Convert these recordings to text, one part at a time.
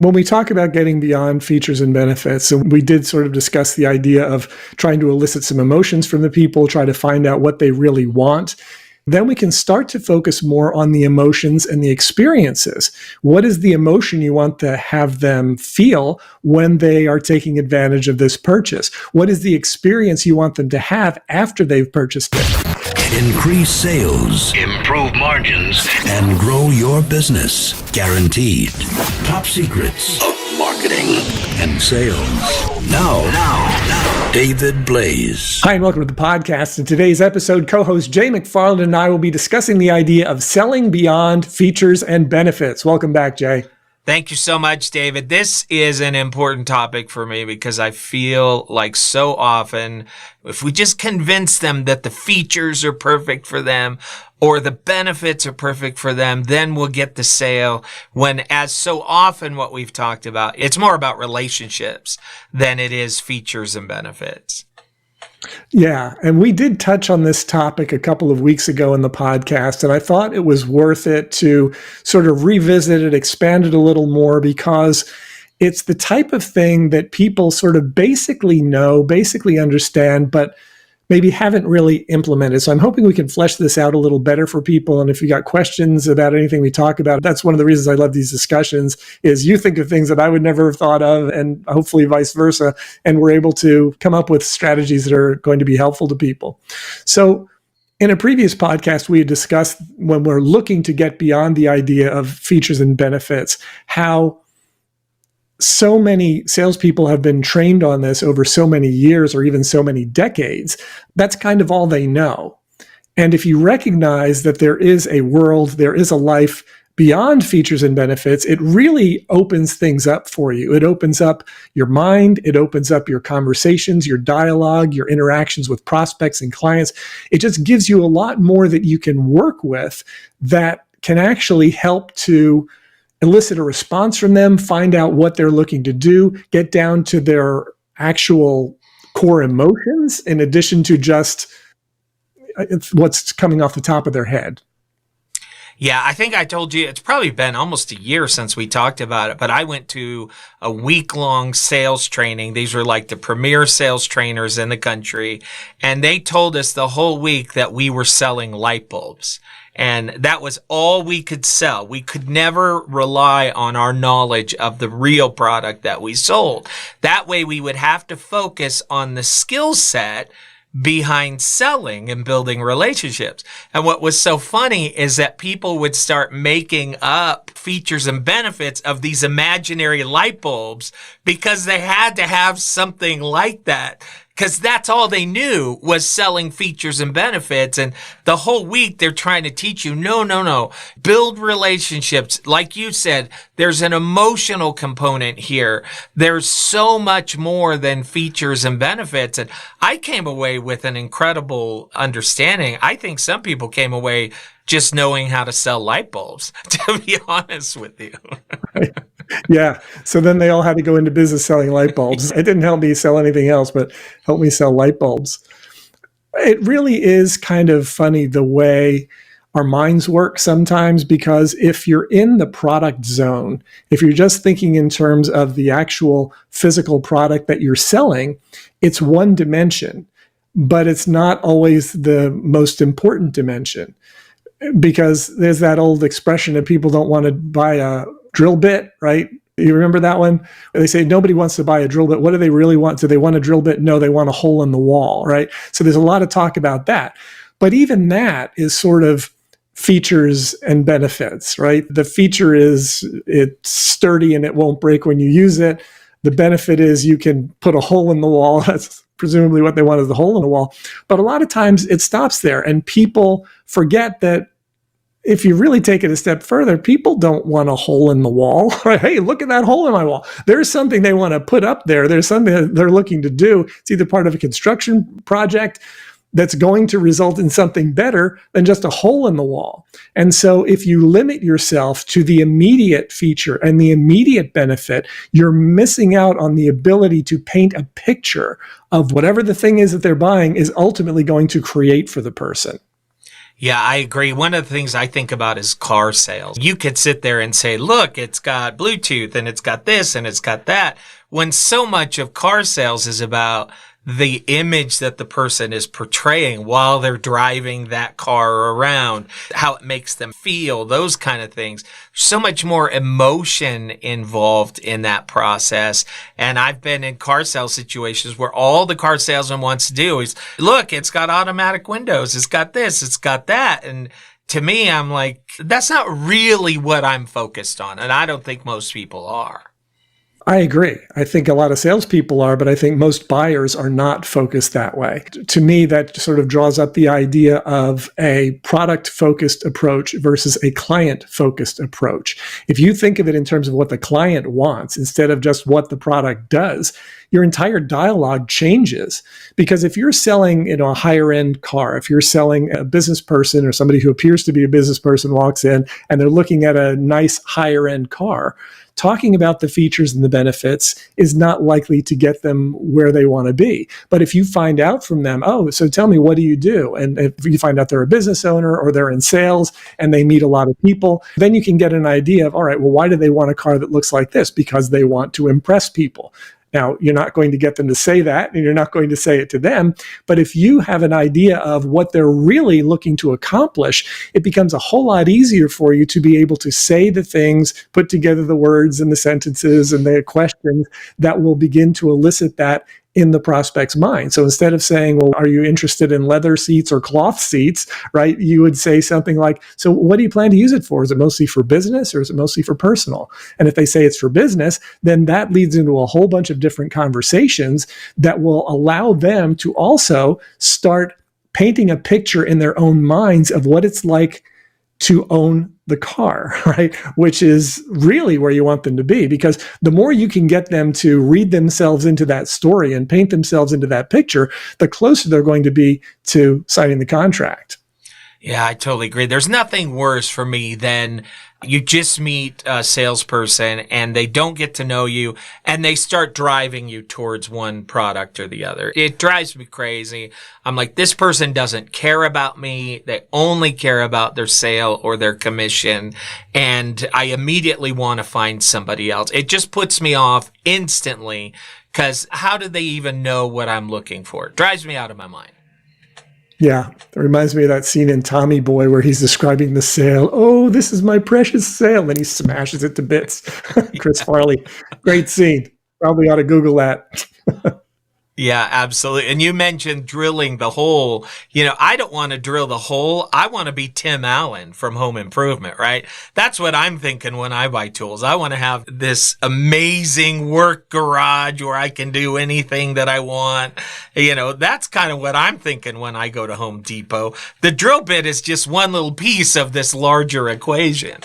When we talk about getting beyond features and benefits, and we did sort of discuss the idea of trying to elicit some emotions from the people, try to find out what they really want, then we can start to focus more on the emotions and the experiences. What is the emotion you want to have them feel when they are taking advantage of this purchase? What is the experience you want them to have after they've purchased it? Increase sales, improve margins, and grow your business. Guaranteed. Top secrets of marketing and sales. Now, David Blaze. Hi, and welcome to the podcast. In today's episode, co-host Jay McFarland and I will be discussing the idea of selling beyond features and benefits. Welcome back, Jay. Thank you so much, David. This is an important topic for me because I feel like so often if we just convince them that the features are perfect for them or the benefits are perfect for them, then we'll get the sale. When, as so often what we've talked about, it's more about relationships than it is features and benefits. Yeah, and we did touch on this topic a couple of weeks ago in the podcast, and I thought it was worth it to sort of revisit it, expand it a little more, because it's the type of thing that people sort of basically know, basically understand, but maybe haven't really implemented. So I'm hoping we can flesh this out a little better for people. And if you got questions about anything we talk about, that's one of the reasons I love these discussions, is you think of things that I would never have thought of, and hopefully vice versa. And we're able to come up with strategies that are going to be helpful to people. So in a previous podcast, we had discussed when we're looking to get beyond the idea of features and benefits, how so many salespeople have been trained on this over so many years or even so many decades. That's kind of all they know. And if you recognize that there is a world, there is a life beyond features and benefits, it really opens things up for you. It opens up your mind. It opens up your conversations, your dialogue, your interactions with prospects and clients. It just gives you a lot more that you can work with that can actually help to elicit a response from them, find out what they're looking to do, get down to their actual core emotions in addition to just what's coming off the top of their head. Yeah, I think I told you it's probably been almost a year since we talked about it, but I went to a week-long sales training. These were like the premier sales trainers in the country, and they told us the whole week that we were selling light bulbs. And that was all we could sell. We could never rely on our knowledge of the real product that we sold. That way we would have to focus on the skill set behind selling and building relationships. And what was so funny is that people would start making up features and benefits of these imaginary light bulbs because they had to have something like that. Because that's all they knew was selling features and benefits. And the whole week they're trying to teach you, no. Build relationships. Like you said, there's an emotional component here. There's so much more than features and benefits. And I came away with an incredible understanding. I think some people came away just knowing how to sell light bulbs, to be honest with you. Right. Yeah. So then they all had to go into business selling light bulbs. It didn't help me sell anything else, but helped me sell light bulbs. It really is kind of funny the way our minds work sometimes, because if you're in the product zone, if you're just thinking in terms of the actual physical product that you're selling, it's one dimension, but it's not always the most important dimension. Because there's that old expression that people don't want to buy a drill bit, right? You remember that one? They say nobody wants to buy a drill bit. What do they really want? Do they want a drill bit? No, they want a hole in the wall, right? So there's a lot of talk about that. But even that is sort of features and benefits, right? The feature is it's sturdy and it won't break when you use it. The benefit is you can put a hole in the wall. That's presumably what they want, is the hole in the wall. But a lot of times it stops there, and people forget that if you really take it a step further, people don't want a hole in the wall, right? Hey, look at that hole in my wall. There's something they want to put up there. There's something that they're looking to do. It's either part of a construction project that's going to result in something better than just a hole in the wall. And so if you limit yourself to the immediate feature and the immediate benefit, you're missing out on the ability to paint a picture of whatever the thing is that they're buying is ultimately going to create for the person. Yeah, I agree. One of the things I think about is car sales. You could sit there and say, look, it's got Bluetooth and it's got this and it's got that, when so much of car sales is about the image that the person is portraying while they're driving that car around, how it makes them feel, those kind of things. So much more emotion involved in that process. And I've been in car sales situations where all the car salesman wants to do is, look, it's got automatic windows. It's got this, it's got that. And to me, I'm like, that's not really what I'm focused on. And I don't think most people are. I agree. I think a lot of salespeople are, but I think most buyers are not focused that way. To me, that sort of draws up the idea of a product-focused approach versus a client-focused approach. If you think of it in terms of what the client wants instead of just what the product does, your entire dialogue changes. Because if you're selling, a higher end car, if you're selling a business person or somebody who appears to be a business person walks in and they're looking at a nice higher end car, talking about the features and the benefits is not likely to get them where they want to be. But if you find out from them, oh, so tell me, what do you do? And if you find out they're a business owner or they're in sales and they meet a lot of people, then you can get an idea of, all right, well, why do they want a car that looks like this? Because they want to impress people. Now, you're not going to get them to say that, and you're not going to say it to them. But if you have an idea of what they're really looking to accomplish, it becomes a whole lot easier for you to be able to say the things, put together the words and the sentences and the questions that will begin to elicit that in the prospect's mind. So instead of saying, well, are you interested in leather seats or cloth seats, right? You would say something like, so what do you plan to use it for? Is it mostly for business or is it mostly for personal? And if they say it's for business, then that leads into a whole bunch of different conversations that will allow them to also start painting a picture in their own minds of what it's like to own the car, right? Which is really where you want them to be, because the more you can get them to read themselves into that story and paint themselves into that picture, the closer they're going to be to signing the contract. Yeah, I totally agree. There's nothing worse for me than you just meet a salesperson and they don't get to know you and they start driving you towards one product or the other. It drives me crazy. I'm like, this person doesn't care about me. They only care about their sale or their commission. And I immediately want to find somebody else. It just puts me off instantly, because how do they even know what I'm looking for? It drives me out of my mind. Yeah, it reminds me of that scene in Tommy Boy where he's describing the sale. Oh, this is my precious sale. And he smashes it to bits. Chris Farley, great scene. Probably ought to Google that. Yeah, absolutely. And you mentioned drilling the hole. I don't want to drill the hole. I want to be Tim Allen from Home Improvement, right? That's what I'm thinking when I buy tools. I want to have this amazing work garage where I can do anything that I want. That's kind of what I'm thinking when I go to Home Depot. The drill bit is just one little piece of this larger equation.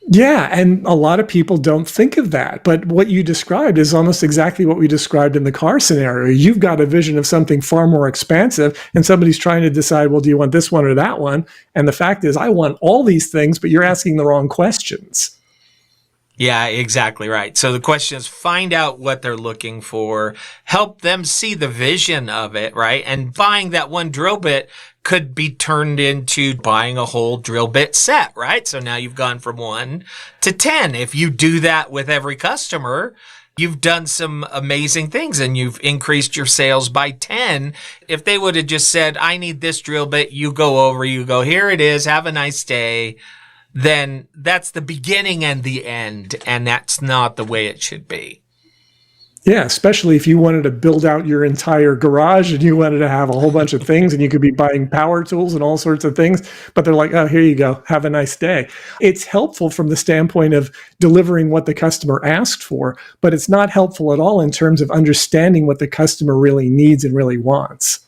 Yeah, and a lot of people don't think of that. But what you described is almost exactly what we described in the car scenario. You've got a vision of something far more expansive, and somebody's trying to decide, well, do you want this one or that one? And the fact is, I want all these things, but you're asking the wrong questions. Yeah, exactly right. So the question is, find out what they're looking for, help them see the vision of it, right? And buying that one drill bit could be turned into buying a whole drill bit set, right? So now you've gone from 1 to 10. If you do that with every customer, you've done some amazing things and you've increased your sales by 10. If they would have just said, I need this drill bit, you go, here it is, have a nice day, then that's the beginning and the end, and that's not the way it should be. Yeah, especially if you wanted to build out your entire garage and you wanted to have a whole bunch of things and you could be buying power tools and all sorts of things, but they're like, oh, here you go, have a nice day. It's helpful from the standpoint of delivering what the customer asked for, but it's not helpful at all in terms of understanding what the customer really needs and really wants.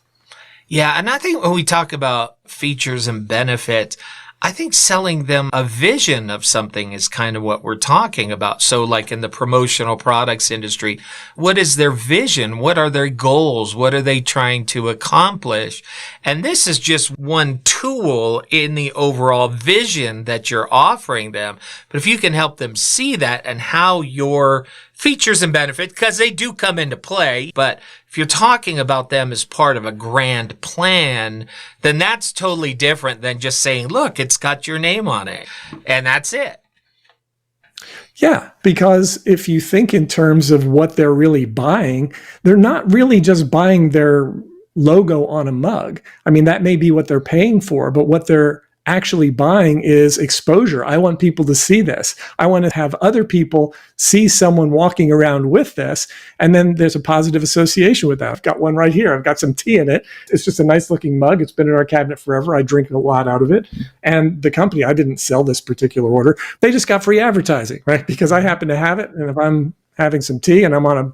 Yeah, and I think when we talk about features and benefit, I think selling them a vision of something is kind of what we're talking about. So like in the promotional products industry, what is their vision? What are their goals? What are they trying to accomplish? And this is just one tool in the overall vision that you're offering them. But if you can help them see that and how your features and benefits, because they do come into play, but if you're talking about them as part of a grand plan, then that's totally different than just saying, look, it's got your name on it. And that's it. Yeah, because if you think in terms of what they're really buying, they're not really just buying their logo on a mug. I mean, that may be what they're paying for, but what they're actually buying is exposure. I want people to see this. I want to have other people see someone walking around with this. And then there's a positive association with that. I've got one right here. I've got some tea in it. It's just a nice looking mug. It's been in our cabinet forever. I drink a lot out of it. And the company, I didn't sell this particular order. They just got free advertising, right? Because I happen to have it. And if I'm having some tea and I'm on a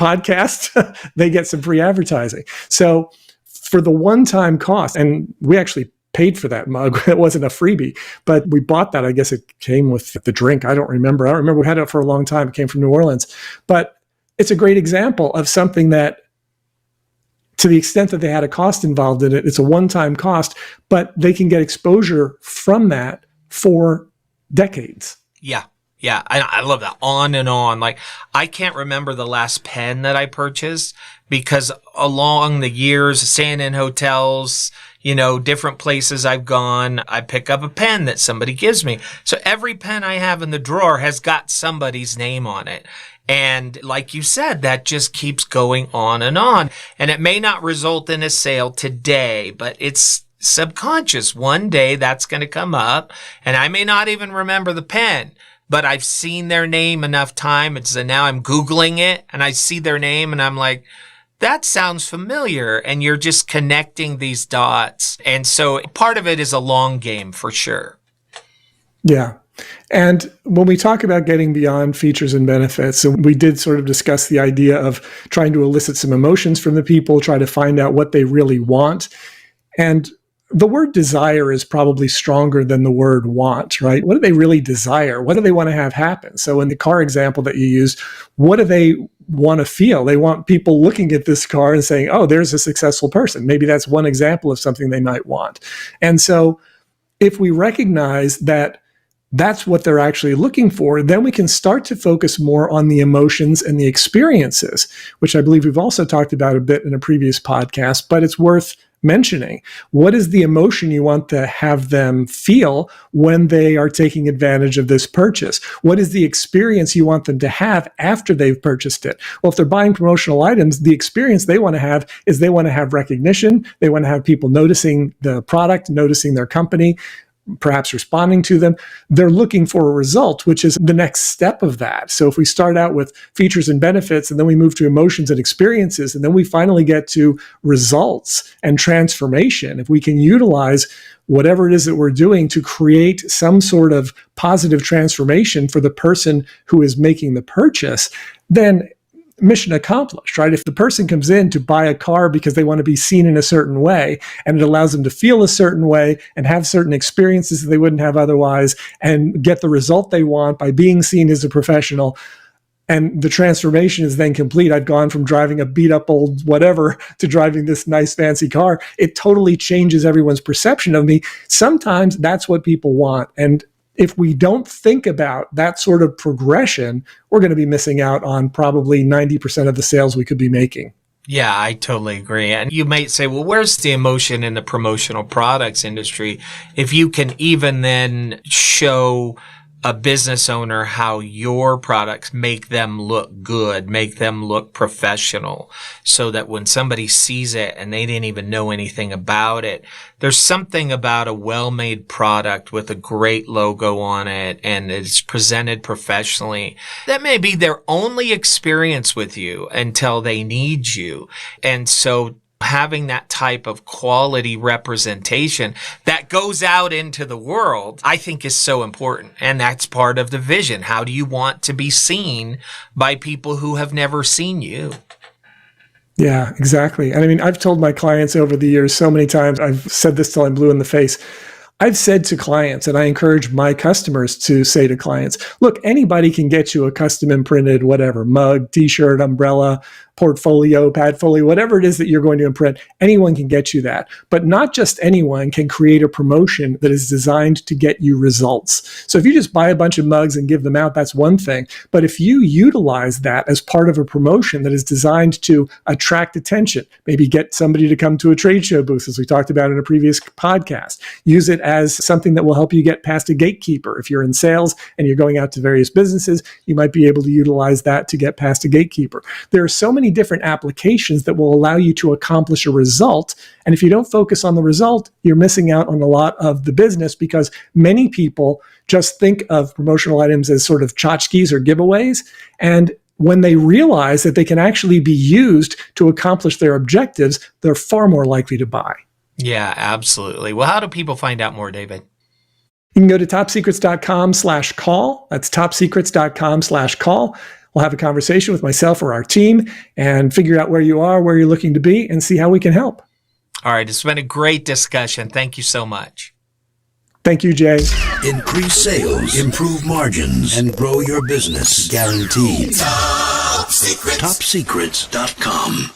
podcast, they get some free advertising. So for the one-time cost, and we actually paid for that mug. It wasn't a freebie, but we bought that. I guess it came with the drink. I don't remember. We had it for a long time. It came from New Orleans, but it's a great example of something that, to the extent that they had a cost involved in it, it's a one-time cost, but they can get exposure from that for decades. Yeah. Yeah. I love that. On and on. Like, I can't remember the last pen that I purchased because along the years, staying in hotels, different places I've gone, I pick up a pen that somebody gives me. So every pen I have in the drawer has got somebody's name on it. And like you said, that just keeps going on. And it may not result in a sale today, but it's subconscious. One day that's going to come up and I may not even remember the pen, but I've seen their name enough times. And now I'm Googling it and I see their name and I'm like, that sounds familiar. And you're just connecting these dots. And so part of it is a long game for sure. Yeah. And when we talk about getting beyond features and benefits, and we did sort of discuss the idea of trying to elicit some emotions from the people, try to find out what they really want. And the word desire is probably stronger than the word want, right? What do they really desire? What do they want to have happen? So in the car example that you used, what do they want to feel? They want people looking at this car and saying, oh, there's a successful person. Maybe that's one example of something they might want. And so if we recognize that that's what they're actually looking for, then we can start to focus more on the emotions and the experiences, which I believe we've also talked about a bit in a previous podcast, but it's worth mentioning. What is the emotion you want to have them feel when they are taking advantage of this purchase? What is the experience you want them to have after they've purchased it? Well, if they're buying promotional items, the experience they want to have is they want to have recognition. They want to have people noticing the product, noticing their company, perhaps responding to them. They're looking for a result, which is the next step of that. So if we start out with features and benefits, and then we move to emotions and experiences, and then we finally get to results and transformation, if we can utilize whatever it is that we're doing to create some sort of positive transformation for the person who is making the purchase, then mission accomplished, right? If the person comes in to buy a car because they want to be seen in a certain way, and it allows them to feel a certain way and have certain experiences that they wouldn't have otherwise, and get the result they want by being seen as a professional, and the transformation is then complete. I've gone from driving a beat up old whatever to driving this nice fancy car. It totally changes everyone's perception of me. Sometimes that's what people want. And if we don't think about that sort of progression, we're going to be missing out on probably 90% of the sales we could be making. Yeah, I totally agree. And you might say, well, where's the emotion in the promotional products industry? If you can even then show a business owner how your products make them look good, make them look professional, so that when somebody sees it and they didn't even know anything about it, there's something about a well-made product with a great logo on it and it's presented professionally. That may be their only experience with you until they need you. And so having that type of quality representation that goes out into the world, I think is so important. And that's part of the vision. How do you want to be seen by people who have never seen you? Yeah, exactly. And I mean, I've told my clients over the years so many times, I've said this till I'm blue in the face, I've said to clients, and I encourage my customers to say to clients, look, anybody can get you a custom imprinted, whatever, mug, t-shirt, umbrella, portfolio, padfolio, whatever it is that you're going to imprint. Anyone can get you that. But not just anyone can create a promotion that is designed to get you results. So if you just buy a bunch of mugs and give them out, that's one thing. But if you utilize that as part of a promotion that is designed to attract attention, maybe get somebody to come to a trade show booth, as we talked about in a previous podcast, use it as something that will help you get past a gatekeeper. If you're in sales and you're going out to various businesses, you might be able to utilize that to get past a gatekeeper. There are so many different applications that will allow you to accomplish a result. And if you don't focus on the result, you're missing out on a lot of the business, because many people just think of promotional items as sort of tchotchkes or giveaways. And when they realize that they can actually be used to accomplish their objectives, they're far more likely to buy. Yeah, absolutely. Well, how do people find out more, David? You can go to topsecrets.com/call. That's topsecrets.com/call. We'll have a conversation with myself or our team and figure out where you are, where you're looking to be, and see how we can help. All right. It's been a great discussion. Thank you so much. Thank you, Jay. Increase sales, improve margins, and grow your business. Guaranteed. Top Secrets. TopSecrets.com.